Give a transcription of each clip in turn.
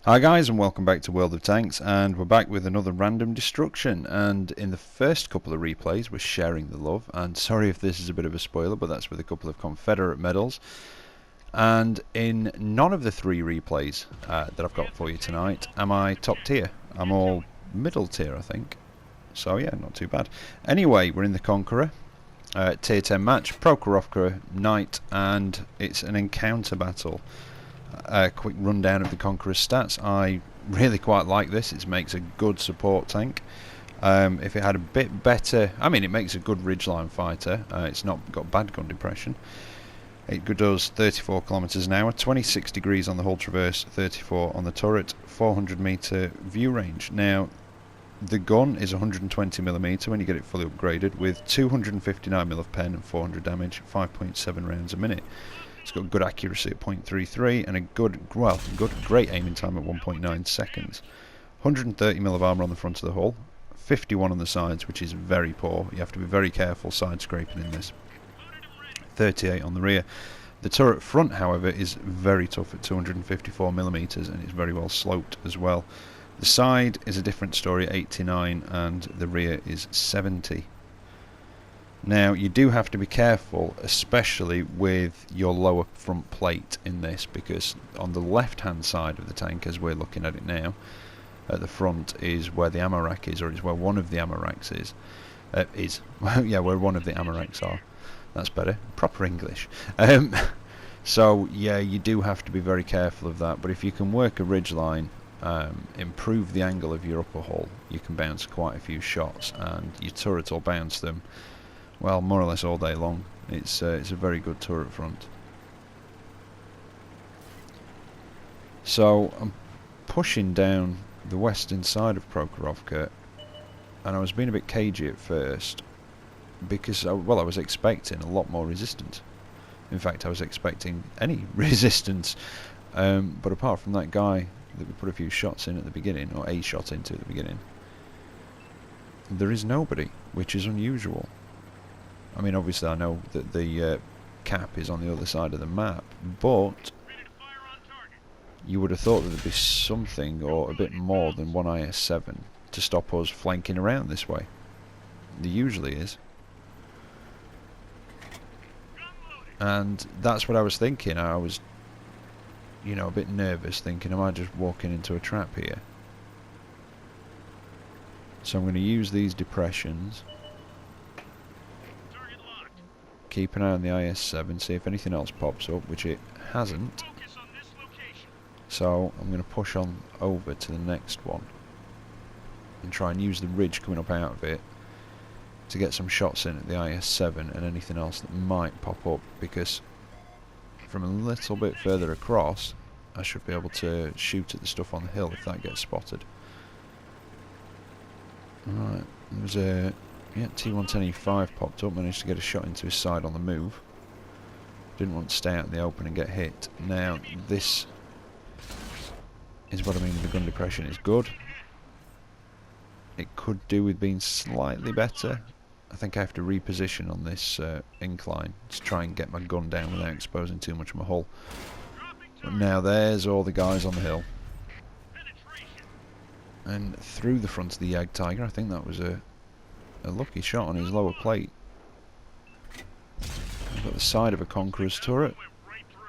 Hi guys, and welcome back to World of Tanks, and we're back with another random destruction. And in the first couple of replays we're sharing the love, and sorry if this is a bit of a spoiler, but that's with a couple of Confederate medals. And in none of the three replays that I've got for you tonight am I top tier. I'm all middle tier, I think. So yeah, not too bad. Anyway, we're in the Conqueror tier 10 match, Conqueror Knight, and it's an encounter battle. A quick rundown of the Conqueror's stats. I really quite like this. It makes a good support tank. If it had a bit better, I mean, it makes a good ridgeline fighter. It's not got bad gun depression. It does 34 kilometers an hour, 26 degrees on the hull traverse, 34 on the turret, 400 meter view range. Now, the gun is 120 millimeter when you get it fully upgraded, with 259 mil of pen and 400 damage, 5.7 rounds a minute. It's got good accuracy at 0.33 and a great aiming time at 1.9 seconds. 130 mil of armour on the front of the hull, 51 on the sides, which is very poor. You have to be very careful side scraping in this. 38 on the rear. The turret front, however, is very tough at 254 millimeters and it's very well sloped as well. The side is a different story at 89 and the rear is 70. Now, you do have to be careful, especially with your lower front plate in this, because on the left-hand side of the tank, as we're looking at it now, at the front is where the ammo rack is, or is where one of the ammo racks is. Yeah, where one of the ammo racks are. That's better. Proper English. So, yeah, you do have to be very careful of that, but if you can work a ridgeline, improve the angle of your upper hull, you can bounce quite a few shots, and your turret will bounce them, well, more or less all day long. It's a very good turret front. So I'm pushing down the western side of Prokhorovka, and I was being a bit cagey at first because I was expecting a lot more resistance. In fact, I was expecting any resistance, but apart from that guy that we put a few shots in at the beginning, or a shot into at the beginning, there is nobody, which is unusual. I mean, obviously I know that the cap is on the other side of the map, but you would have thought that there'd be something or a bit more than one IS-7 to stop us flanking around this way. There usually is. And that's what I was thinking. I was, you know, a bit nervous, thinking, am I just walking into a trap here? So I'm going to use these depressions. Keep an eye on the IS-7, see if anything else pops up, which it hasn't. So I'm going to push on over to the next one and try and use the ridge coming up out of it to get some shots in at the IS-7 and anything else that might pop up, because from a little bit further across I should be able to shoot at the stuff on the hill if that gets spotted. Alright, there's a T-110E5 popped up, managed to get a shot into his side on the move. Didn't want to stay out in the open and get hit. Now, this is what I mean with the gun depression. It's good. It could do with being slightly better. I think I have to reposition on this incline to try and get my gun down without exposing too much of my hull. But now there's all the guys on the hill. And through the front of the Yag Tiger, I think that was a lucky shot on his lower plate. I've got the side of a Conqueror's turret.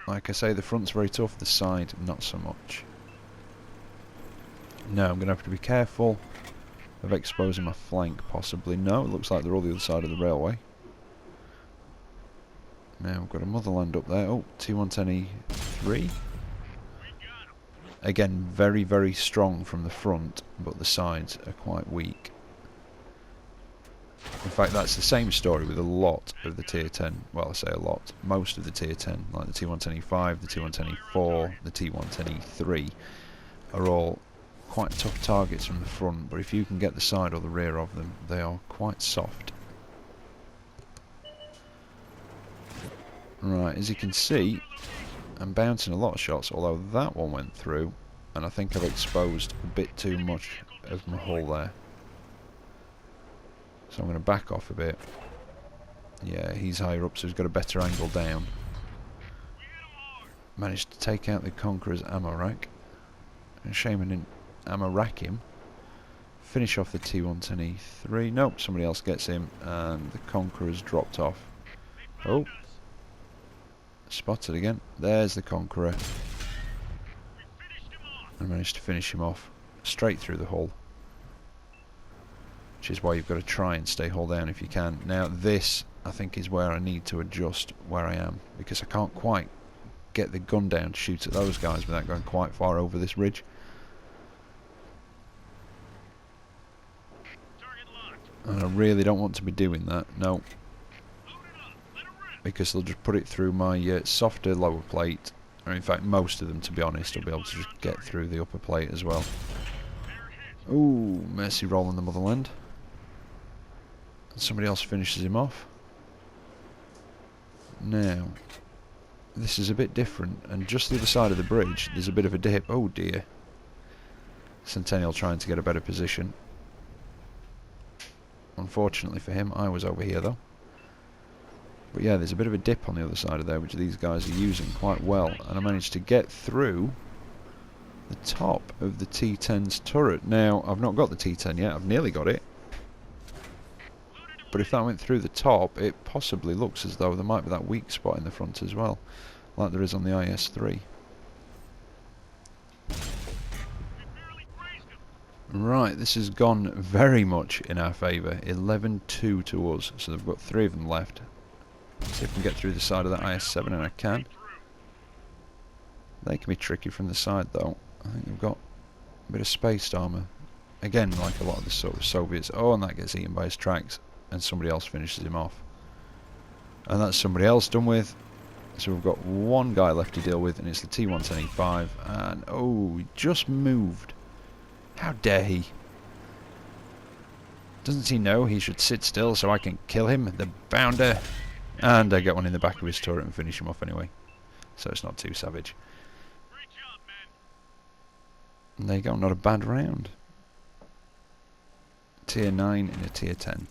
Like I say, the front's very tough, the side not so much. Now I'm going to have to be careful of exposing my flank, possibly. No, it looks like they're all the other side of the railway. Now we've got a motherland up there. Oh, T-110E3. Again, very, very strong from the front, but the sides are quite weak. In fact, that's the same story with a lot of the tier 10, well, I say a lot, most of the tier 10, like the T-110E5, the T-110E4, the T-110E3, are all quite tough targets from the front, but if you can get the side or the rear of them, they are quite soft. Right, as you can see, I'm bouncing a lot of shots, although that one went through, and I think I've exposed a bit too much of my hull there. So I'm going to back off a bit. Yeah, he's higher up, so he's got a better angle down. Managed to take out the Conqueror's ammo rack. Shame I didn't ammo rack him. Finish off the T110E3. Nope, somebody else gets him, and the Conqueror's dropped off. Oh. Spotted again. There's the Conqueror. I managed to finish him off straight through the hull. Which is why you've got to try and stay hull down if you can. Now this, I think, is where I need to adjust where I am, because I can't quite get the gun down to shoot at those guys without going quite far over this ridge. And I really don't want to be doing that, no. Because they'll just put it through my softer lower plate. Or in fact, most of them, to be honest, will be able to just get through the upper plate as well. Ooh, mercy roll in the motherland. And somebody else finishes him off. Now, this is a bit different, and just the other side of the bridge, there's a bit of a dip. Oh dear. Centennial trying to get a better position. Unfortunately for him, I was over here though. But yeah, there's a bit of a dip on the other side of there, which these guys are using quite well. And I managed to get through the top of the T10's turret. Now, I've not got the T10 yet, I've nearly got it. But if that went through the top, it possibly looks as though there might be that weak spot in the front as well, like there is on the IS-3. Right, this has gone very much in our favour. 11-2 to us, so they've got 3 of them left. See if I can get through the side of that IS-7, and I can. They can be tricky from the side though. I think they've got a bit of spaced armour. Again, like a lot of the sort of Soviets. Oh, and that gets eaten by his tracks, and somebody else finishes him off. And that's somebody else done with. So we've got one guy left to deal with, and it's the T110E5. And oh, he just moved. How dare he? Doesn't he know he should sit still so I can kill him, the bounder? And I get one in the back of his turret and finish him off anyway. So it's not too savage. And there you go, not a bad round. Tier 9 in a tier 10.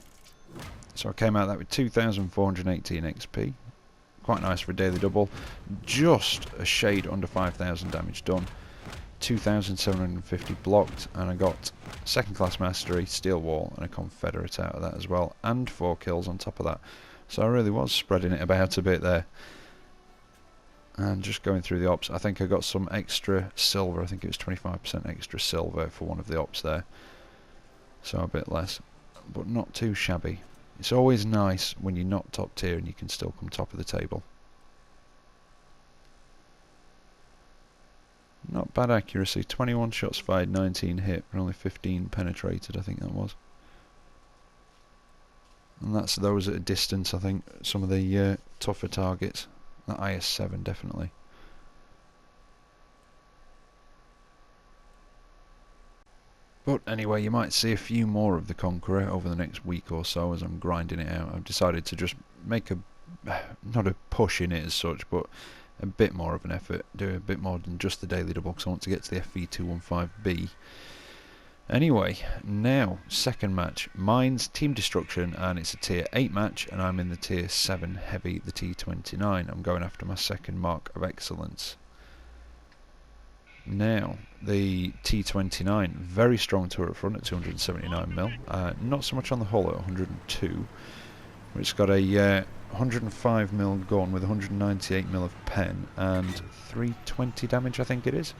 So I came out of that with 2,418 XP. Quite nice for a daily double. Just a shade under 5,000 damage done. 2,750 blocked, and I got second class mastery, steel wall, and a Confederate out of that as well, and 4 kills on top of that. So I really was spreading it about a bit there. And just going through the ops, I think I got some extra silver. I think it was 25% extra silver for one of the ops there. So a bit less, but not too shabby. It's always nice when you're not top tier and you can still come top of the table. Not bad accuracy, 21 shots fired, 19 hit, and only 15 penetrated, I think that was. And that's those at a distance, I think, some of the tougher targets. That IS-7 definitely. But anyway, you might see a few more of the Conqueror over the next week or so as I'm grinding it out. I've decided to just make a, not a push in it as such, but a bit more of an effort, do a bit more than just the daily double, because I want to get to the FV215B. Anyway, now, second match, Mines, Team Destruction, and it's a tier 8 match, and I'm in the tier 7 heavy, the T29. I'm going after my second mark of excellence. Now, the T29, very strong turret front at 279mm, not so much on the hull at 102, but it's got a 105mm gun with 198mm of pen and 320 damage, I think it is.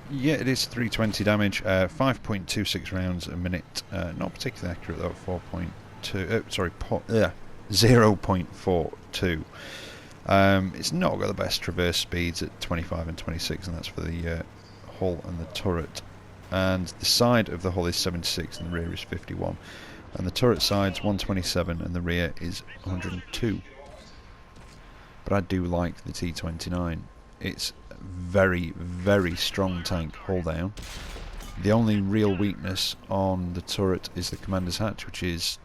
Yeah, it is 320 damage, 5.26 rounds a minute, not particularly accurate though, 0.42. It's not got the best traverse speeds at 25 and 26, and that's for the hull and the turret. And the side of the hull is 76 and the rear is 51. And the turret side's 127 and the rear is 102. But I do like the T29. It's very, very strong tank hull down. The only real weakness on the turret is the commander's hatch, which is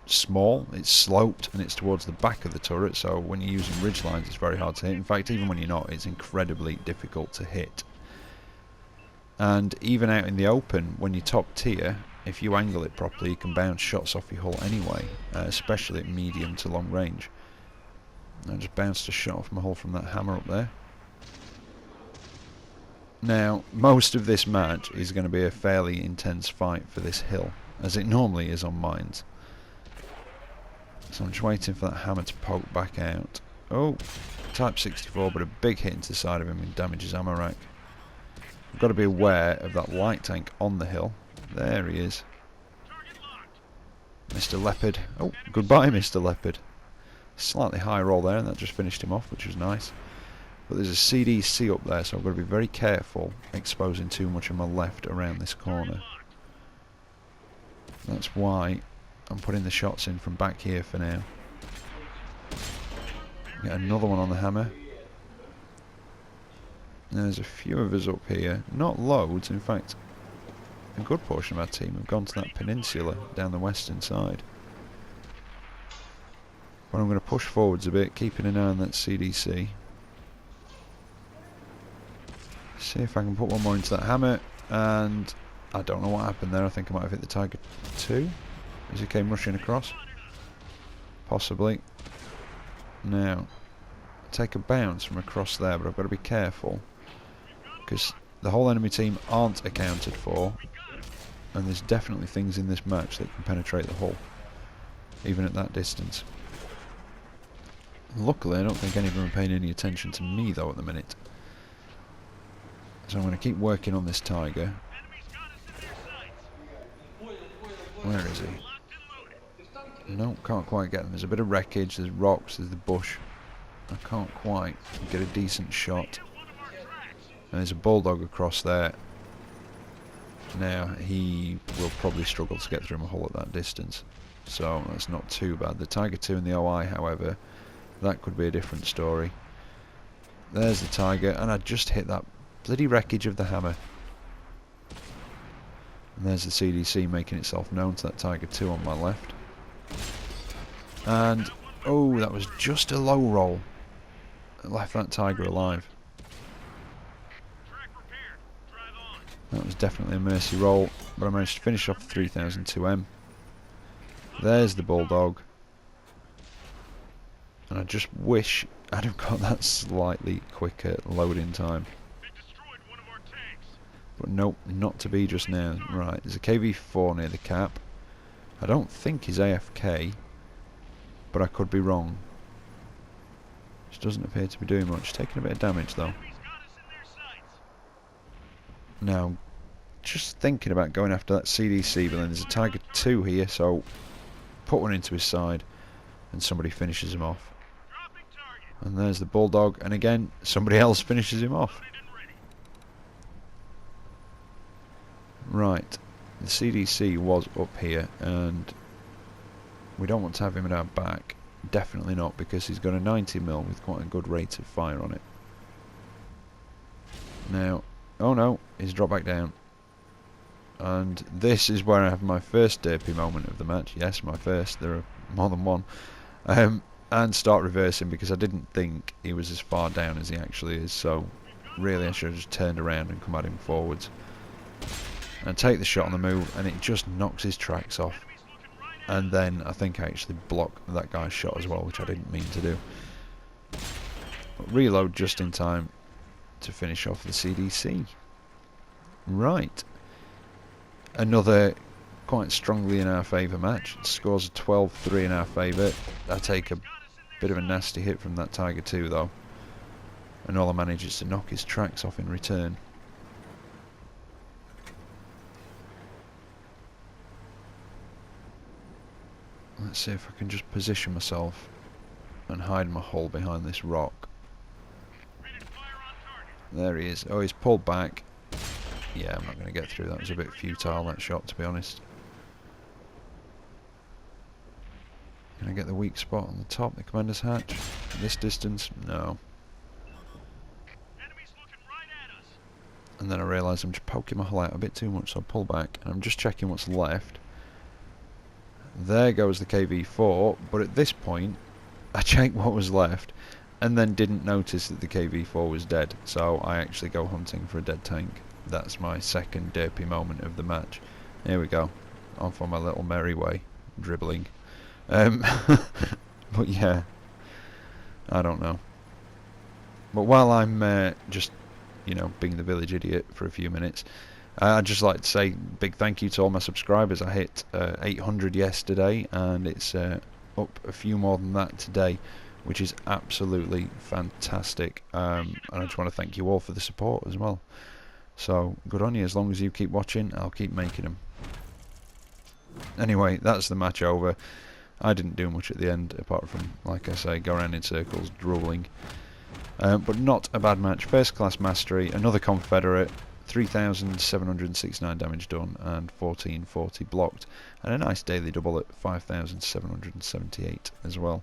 small, it's sloped, and it's towards the back of the turret, so when you're using ridge lines it's very hard to hit. In fact, even when you're not, it's incredibly difficult to hit. And even out in the open, when you're top tier, if you angle it properly, you can bounce shots off your hull anyway, especially at medium to long range. I just bounced a shot off my hull from that hammer up there. Now, most of this match is going to be a fairly intense fight for this hill, as it normally is on mines. So I'm just waiting for that hammer to poke back out. Oh, Type 64, but a big hit into the side of him and damages ammo rack. I've got to be aware of that light tank on the hill. There he is. Mr. Leopard. Oh, goodbye, Mr. Leopard. Slightly high roll there, and that just finished him off, which was nice. But there's a CDC up there, so I've got to be very careful exposing too much of my left around this corner. That's why I'm putting the shots in from back here for now. Get another one on the hammer. There's a few of us up here. Not loads, in fact, a good portion of our team have gone to that peninsula down the western side. But I'm going to push forwards a bit, keeping an eye on that CDC. See if I can put one more into that hammer, and I don't know what happened there. I think I might have hit the Tiger 2 as he came rushing across. Possibly. Now, take a bounce from across there, but I've got to be careful because the whole enemy team aren't accounted for, and there's definitely things in this match that can penetrate the hull, even at that distance. Luckily, I don't think any of them are paying any attention to me though at the minute. So I'm going to keep working on this Tiger. Where is he? No, can't quite get him. There's a bit of wreckage, there's rocks, there's the bush. I can't quite get a decent shot. And there's a bulldog across there. Now, he will probably struggle to get through my hull at that distance. So that's not too bad. The Tiger 2 and the OI, however, that could be a different story. There's the Tiger, and I just hit that bloody wreckage of the hammer. And there's the CDC making itself known to that Tiger 2 on my left. And, oh, that was just a low roll. It left that Tiger alive. That was definitely a mercy roll, but I managed to finish off the 3002M. There's the bulldog. And I just wish I'd have got that slightly quicker loading time. But nope, not to be just now. Right, there's a KV-4 near the cap. I don't think he's AFK, but I could be wrong. Which doesn't appear to be doing much. Taking a bit of damage though. Now, just thinking about going after that CDC, but then there's a Tiger 2 here, so put one into his side and somebody finishes him off. And there's the bulldog, and again, somebody else finishes him off. Right, the CDC was up here, and we don't want to have him at our back. Definitely not, because he's got a 90mm with quite a good rate of fire on it. Now, oh no, he's dropped back down. And this is where I have my first derpy moment of the match. Yes, my first, there are more than one. And start reversing, because I didn't think he was as far down as he actually is, so really I should have just turned around and come at him forwards. And take the shot on the move, and it just knocks his tracks off. And then I think I actually blocked that guy's shot as well, which I didn't mean to do. But reload just in time to finish off the CDC. Right. Another quite strongly in our favour match. It scores a 12-3 in our favour. I take a bit of a nasty hit from that Tiger 2 though. And all I manage is to knock his tracks off in return. Let's see if I can just position myself and hide my hull behind this rock. There he is. Oh, he's pulled back. Yeah, I'm not going to get through. That was a bit futile, that shot, to be honest. Can I get the weak spot on the top, the commander's hatch? At this distance? No. And then I realise I'm just poking my hull out a bit too much, so I pull back, and I'm just checking what's left. There goes the KV-4, but at this point, I checked what was left, and then didn't notice that the KV-4 was dead, so I actually go hunting for a dead tank. That's my second derpy moment of the match. Here we go, off on my little merry way, dribbling. But yeah, I don't know. But while I'm just you know, being the village idiot for a few minutes. I'd just like to say big thank you to all my subscribers. I hit 800 yesterday, and it's up a few more than that today, which is absolutely fantastic. And I just want to thank you all for the support as well. So good on you. As long as you keep watching, I'll keep making them. Anyway, that's the match over. I didn't do much at the end, apart from, like I say, go around in circles, drooling. But not a bad match. First class mastery, another Confederate, 3,769 damage done, and 1440 blocked. And a nice daily double at 5,778 as well,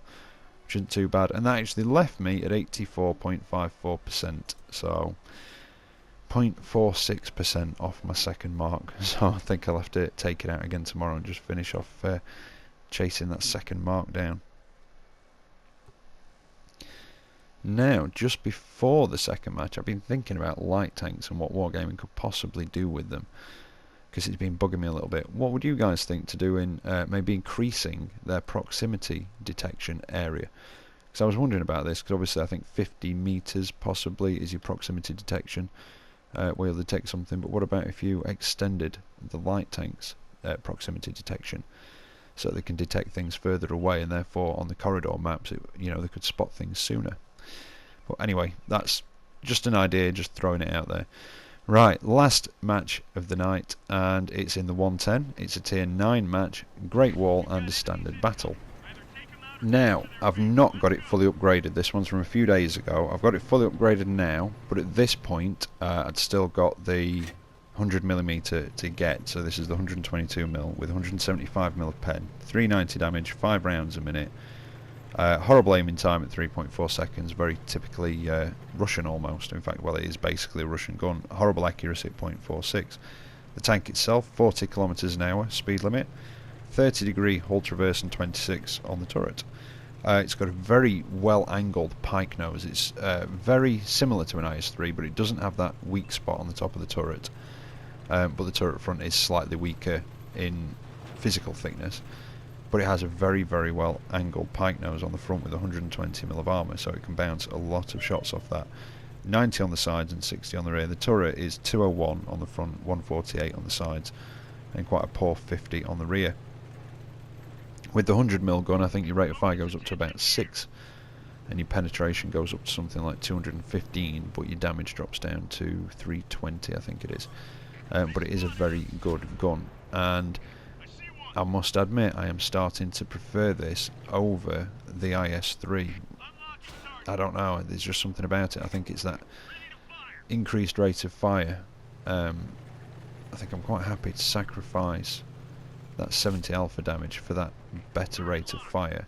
which isn't too bad. And that actually left me at 84.54%, so 0.46% off my second mark. So I think I'll have to take it out again tomorrow and just finish off chasing that second mark down. Now, just before the second match, I've been thinking about light tanks and what wargaming could possibly do with them, because it's been bugging me a little bit. What would you guys think to do in maybe increasing their proximity detection area? Because I was wondering about this, because obviously I think 50 meters possibly is your proximity detection, where you'll detect something. But what about if you extended the light tanks proximity detection, so they can detect things further away, and therefore on the corridor maps, you know, they could spot things sooner. But anyway, that's just an idea, just throwing it out there. Right, last match of the night, and it's in the 110. It's a tier 9 match, Great Wall and a standard battle. Now, I've not got it fully upgraded. This one's from a few days ago. I've got it fully upgraded now, but at this point, I'd still got the 100mm to get. So this is the 122mm with 175mm of pen, 390 damage, 5 rounds a minute. Horrible aiming time at 3.4 seconds, very typically Russian almost. In fact, well, it is basically a Russian gun. Horrible accuracy at 0.46. The tank itself, 40 kilometers an hour speed limit, 30-degree hull traverse and 26 on the turret. It's got a very well-angled pike nose. It's very similar to an IS-3, but it doesn't have that weak spot on the top of the turret. But the turret front is slightly weaker in physical thickness. But it has a very, very well-angled pike nose on the front with 120mm of armour, so it can bounce a lot of shots off that. 90 on the sides and 60 on the rear. The turret is 201 on the front, 148 on the sides, and quite a poor 50 on the rear. With the 100mm gun, I think your rate of fire goes up to about 6, and your penetration goes up to something like 215, but your damage drops down to 320, I think it is. But it is a very good gun, and I must admit I am starting to prefer this over the IS-3. I don't know, there's just something about it. I think it's that increased rate of fire. I think I'm quite happy to sacrifice that 70 alpha damage for that better rate of fire.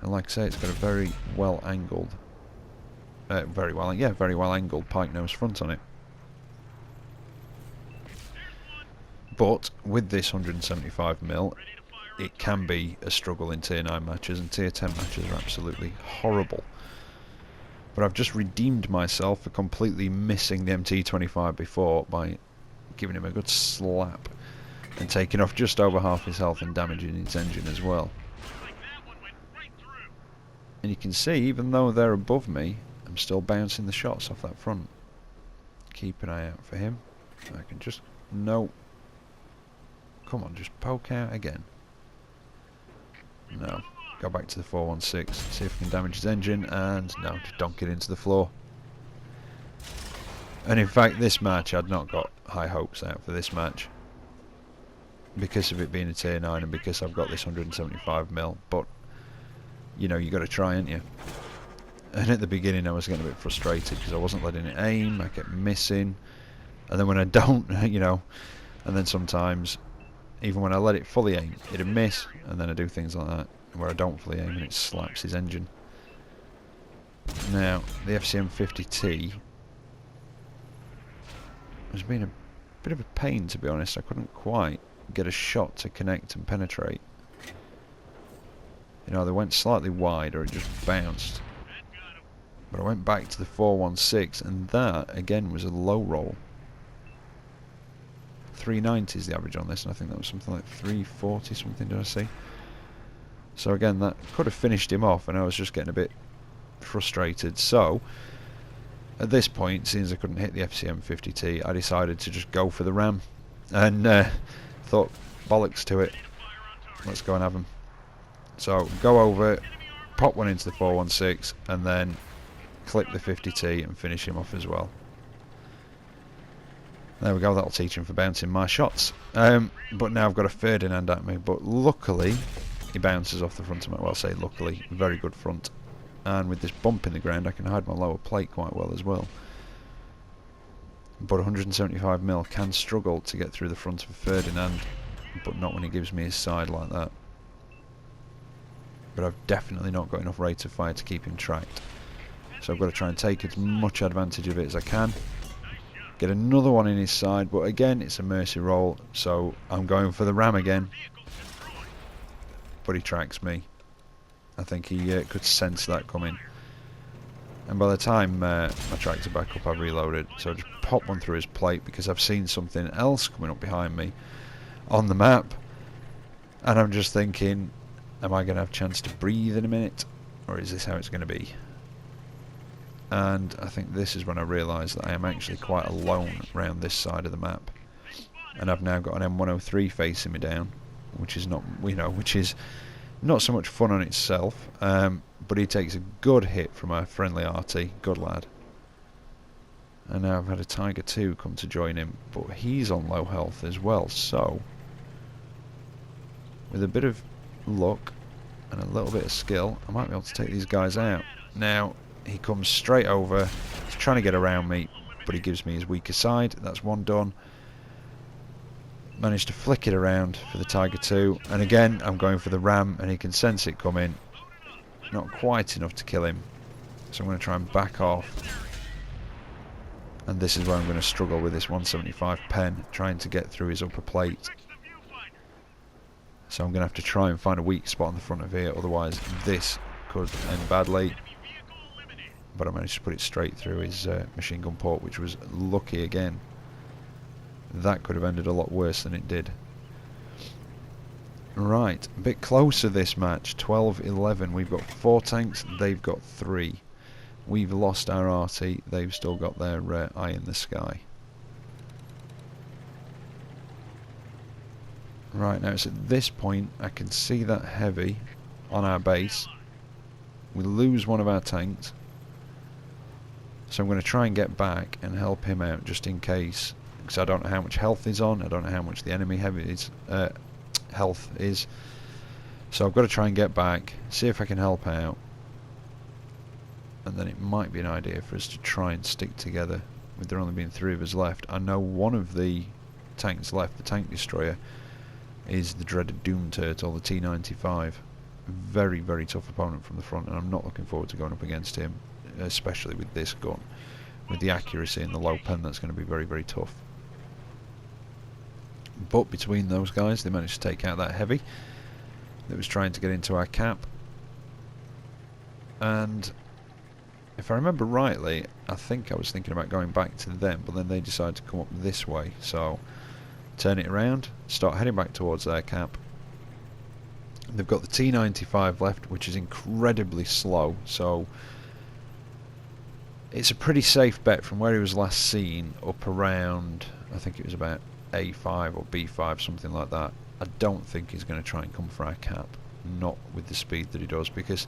And like I say, it's got a very well angled very well angled pike nose front on it. But with this 175mm, it can be a struggle in tier 9 matches, and tier 10 matches are absolutely horrible. But I've just redeemed myself for completely missing the MT25 before by giving him a good slap and taking off just over half his health and damaging his engine as well. And you can see, even though they're above me, I'm still bouncing the shots off that front. Keep an eye out for him. I can just... no. Come on, just poke out again. No. Go back to the 416, see if we can damage his engine, and no, just donk it into the floor. And in fact, this match, I'd not got high hopes out for this match, because of it being a tier 9 and because I've got this 175mm, but you know, you got to try, ain't you? And at the beginning I was getting a bit frustrated because I wasn't letting it aim, I kept missing, and then when I don't, you know, and then sometimes even when I let it fully aim, it'd miss, and then I do things like that where I don't fully aim and it slaps his engine. Now, the FCM50T has been a bit of a pain, to be honest. I couldn't quite get a shot to connect and penetrate. You know, they went slightly wide or it just bounced. But I went back to the 416, and that again was a low roll. 390 is the average on this, and I think that was something like 340 something, did I see? So again, that could have finished him off, and I was just getting a bit frustrated. So At this point, since I couldn't hit the FCM 50T, I decided to just go for the ram, and thought, bollocks to it, let's go and have them. So go over, pop one into the 416, and then clip the 50T and finish him off as well. There we go, that'll teach him for bouncing my shots. But now I've got a Ferdinand at me, but luckily he bounces off the front of my, well, say luckily, very good front. And with this bump in the ground I can hide my lower plate quite well as well. But 175mm can struggle to get through the front of a Ferdinand, but not when he gives me his side like that. But I've definitely not got enough rate of fire to keep him tracked. So I've got to try and take as much advantage of it as I can. Get another one in his side, but again it's a mercy roll, so I'm going for the ram again. But he tracks me. I think he could sense that coming. And by the time my tracks are back up, I've reloaded. So I just pop one through his plate because I've seen something else coming up behind me on the map. And I'm just thinking, am I going to have a chance to breathe in a minute? Or is this how it's going to be? And I think this is when I realised that I am actually quite alone around this side of the map. And I've now got an M103 facing me down, which is not, which is not so much fun on itself, but he takes a good hit from a friendly RT, good lad. And now I've had a Tiger 2 come to join him, but he's on low health as well, so with a bit of luck and a little bit of skill, I might be able to take these guys out. Now, he comes straight over, he's trying to get around me, but he gives me his weaker side. That's one done. Managed to flick it around for the Tiger 2, and again I'm going for the ram, and he can sense it coming. Not quite enough to kill him, so I'm going to try and back off. And this is where I'm going to struggle with this 175 pen, trying to get through his upper plate. So I'm going to have to try and find a weak spot on the front of here, otherwise this could end badly. But I managed to put it straight through his machine gun port, which was lucky again. That could have ended a lot worse than it did. Right, a bit closer this match, 12-11. We've got 4 tanks, they've got 3. We've lost our RT, they've still got their eye in the sky. Right, now it's at this point I can see that heavy on our base. We lose one of our tanks. So I'm going to try and get back and help him out just in case, because I don't know how much health he's on, I don't know how much the enemy health is. So I've got to try and get back, see if I can help out, and then it might be an idea for us to try and stick together with there only being 3 of us left. I know one of the tanks left, the tank destroyer, is the dreaded Doom Turtle, the T95. Very, very tough opponent from the front, and I'm not looking forward to going up against him, especially with this gun. With the accuracy and the low pen, that's going to be very, very tough. But between those guys, they managed to take out that heavy that was trying to get into our cap. And if I remember rightly, I think I was thinking about going back to them, but then they decided to come up this way. So turn it around, start heading back towards their cap. They've got the T95 left, which is incredibly slow, so it's a pretty safe bet from where he was last seen up around, I think it was about A5 or B5, something like that. I don't think he's going to try and come for our cap, not with the speed that he does, because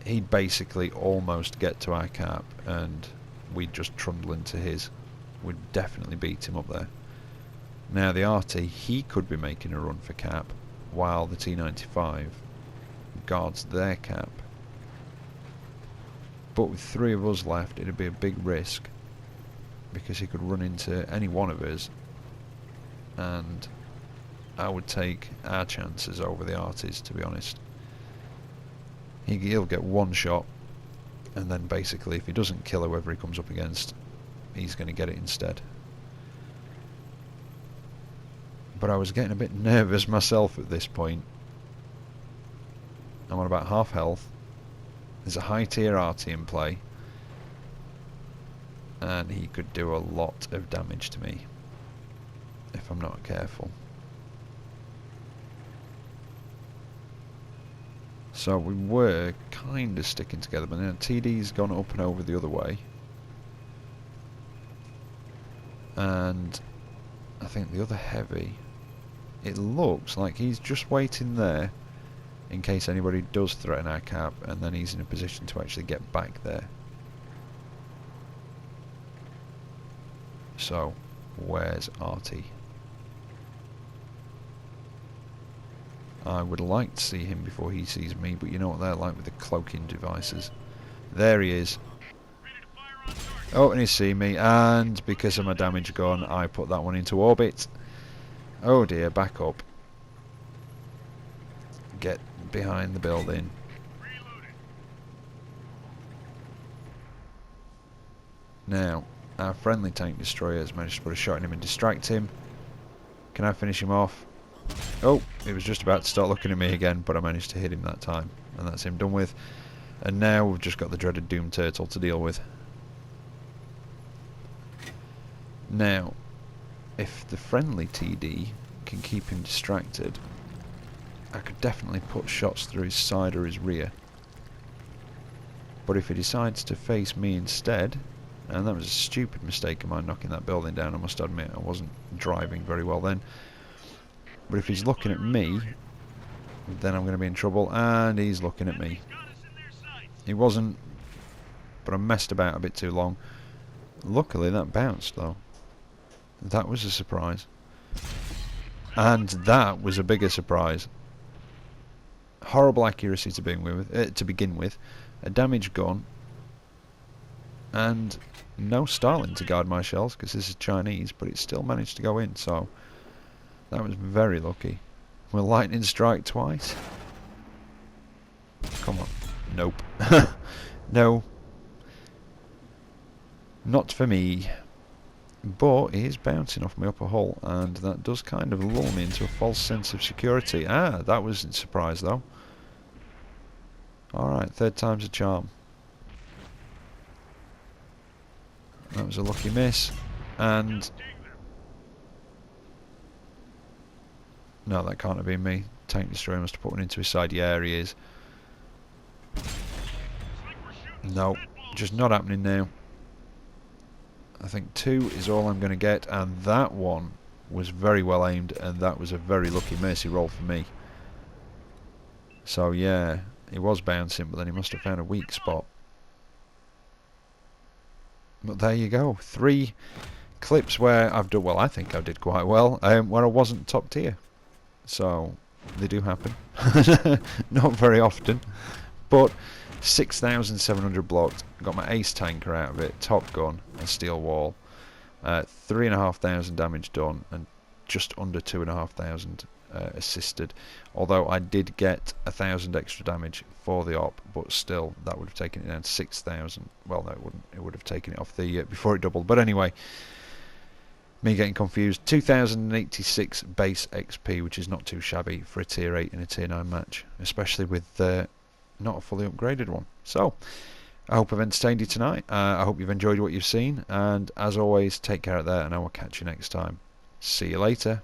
he'd basically almost get to our cap and we'd just trundle into his. We'd definitely beat him up there. Now the RT, he could be making a run for cap while the T95 guards their cap. But with 3 of us left, it'd be a big risk because he could run into any one of us, and I would take our chances over the RTs, to be honest. He'll get one shot, and then basically if he doesn't kill whoever he comes up against, he's going to get it instead. But I was getting a bit nervous myself at this point. I'm on about half health. There's a high tier RT in play, and he could do a lot of damage to me if I'm not careful. So we were kind of sticking together, but then TD's gone up and over the other way, And I think the other heavy, it looks like he's just waiting there in case anybody does threaten our cab, and then he's in a position to actually get back there. So, where's Artie? I would like to see him before he sees me, but you know what they're like with the cloaking devices. There he is. Oh, and he's seen me, and because of my damage gun, I put that one into orbit. Oh dear, back up. Get behind the building. Now, our friendly tank destroyer has managed to put a shot in him and distract him. Can I finish him off? Oh, he was just about to start looking at me again, but I managed to hit him that time. And that's him done with. And now we've just got the dreaded Doom Turtle to deal with. Now, if the friendly TD can keep him distracted, I could definitely put shots through his side or his rear. But if he decides to face me instead, and that was a stupid mistake of mine knocking that building down, I must admit, I wasn't driving very well then. But if he's looking at me, then I'm going to be in trouble, and he's looking at me. He wasn't, but I messed about a bit too long. Luckily that bounced though. That was a surprise. And that was a bigger surprise. Horrible accuracy to begin with, a damaged gun, and no Starling to guard my shells because this is Chinese, but it still managed to go in, so that was very lucky. Will lightning strike twice? Come on. Nope. No. Not for me. But he is bouncing off my upper hull, and that does kind of lull me into a false sense of security. Ah, that was a surprise though. Alright, third time's a charm. That was a lucky miss. And no, that can't have been me. Tank destroyer must have put one into his side. Yeah, he is. No, just not happening now. I think 2 is all I'm going to get, and that one was very well aimed, and that was a very lucky mercy roll for me. So yeah, he was bouncing, but then he must have found a weak spot. But there you go, 3 clips where I've done well. I think I did quite well, where I wasn't top tier. So they do happen, not very often, but 6,700 blocked. Got my ace tanker out of it, top gun, a steel wall, 3,500 damage done, and just under 2,500 assisted. Although I did get 1,000 extra damage for the op, but still that would have taken it down to 6,000. Well, no, it wouldn't. It would have taken it off the before it doubled. But anyway, me getting confused. 2,086 base XP, which is not too shabby for a tier 8 in a tier 9 match, especially with not a fully upgraded one. So I hope I've entertained you tonight. I hope you've enjoyed what you've seen, and as always, take care out there, and I will catch you next time. See you later.